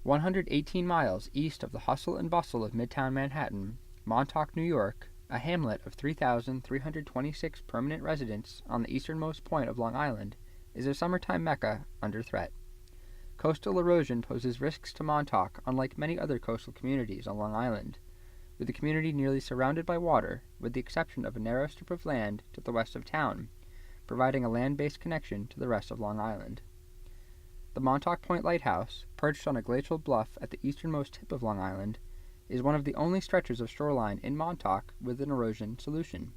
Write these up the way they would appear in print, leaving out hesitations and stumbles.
118 miles east of the hustle and bustle of Midtown Manhattan, Montauk, New York, a hamlet of 3,326 permanent residents on the easternmost point of Long Island, is a summertime mecca under threat. Coastal erosion poses risks to Montauk unlike many other coastal communities on Long Island, with the community nearly surrounded by water, with the exception of a narrow strip of land to the west of town, providing a land-based connection to the rest of Long Island. The Montauk Point Lighthouse, perched on a glacial bluff at the easternmost tip of Long Island, is one of the only stretches of shoreline in Montauk with an erosion solution.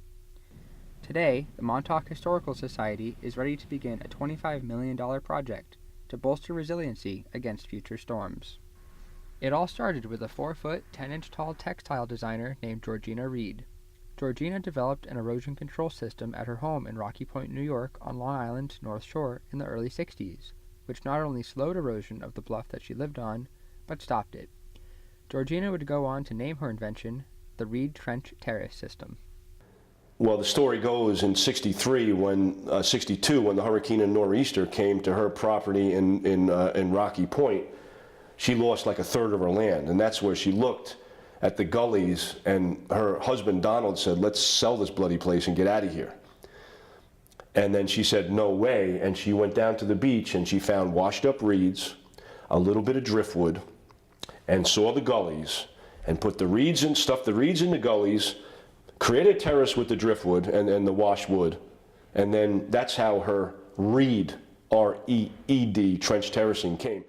Today, the Montauk Historical Society is ready to begin a $25 million project to bolster resiliency against future storms. It all started with a 4-foot, 10-inch tall textile designer named Giorgina Reid. Giorgina developed an erosion control system at her home in Rocky Point, New York on Long Island's North Shore in the early 60s, which not only slowed erosion of the bluff that she lived on, but stopped it. Giorgina would go on to name her invention the Reid Trench Terrace system. Well, the story goes in 62, when the hurricane and nor'easter came to her property in Rocky Point, she lost like a third of her land, and that's where she looked at the gullies, and her husband Donald said, let's sell this bloody place and get out of here. And then she said, no way, and she went down to the beach and she found washed up reeds, a little bit of driftwood, and saw the gullies, and put the reeds in, stuffed the reeds in the gullies, created a terrace with the driftwood and the washed wood, and then that's how her Reid, R-E-E-D, trench terracing came.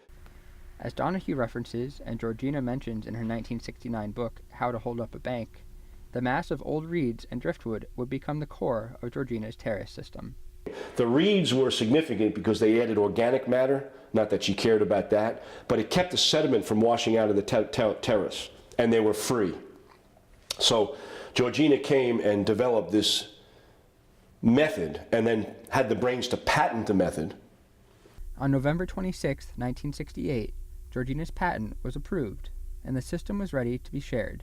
As Donahue references, and Giorgina mentions in her 1969 book, How to Hold Up a Bank, the mass of old reeds and driftwood would become the core of Giorgina's terrace system. The reeds were significant because they added organic matter, not that she cared about that, but it kept the sediment from washing out of the terrace, and they were free. So Giorgina came and developed this method, and then had the brains to patent the method. On November 26, 1968, Giorgina's patent was approved, and the system was ready to be shared.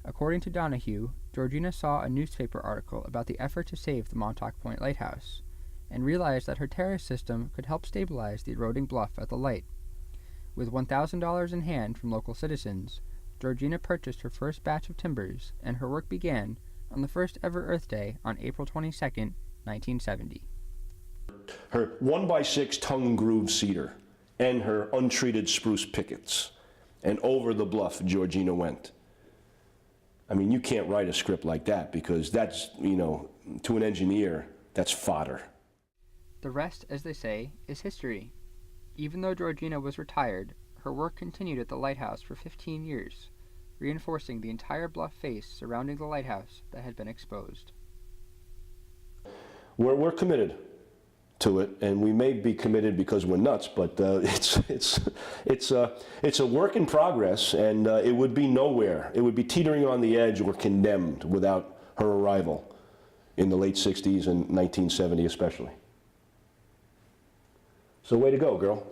According to Donahue, Giorgina saw a newspaper article about the effort to save the Montauk Point Lighthouse, and realized that her terrace system could help stabilize the eroding bluff at the light. With $1,000 in hand from local citizens, Giorgina purchased her first batch of timbers, and her work began on the first ever Earth Day on April 22, 1970. Her 1x6 tongue groove cedar and her untreated spruce pickets, and over the bluff Giorgina went. I mean, you can't write a script like that, because that's, to an engineer, that's fodder. The rest, as they say, is history. Even though Giorgina was retired, her work continued at the lighthouse for 15 years, reinforcing the entire bluff face surrounding the lighthouse that had been exposed. We're committed to it, and we may be committed because we're nuts, but it's a work in progress, and it would be nowhere. It would be teetering on the edge or condemned without her arrival in the late 60s and 1970 especially. So way to go, girl.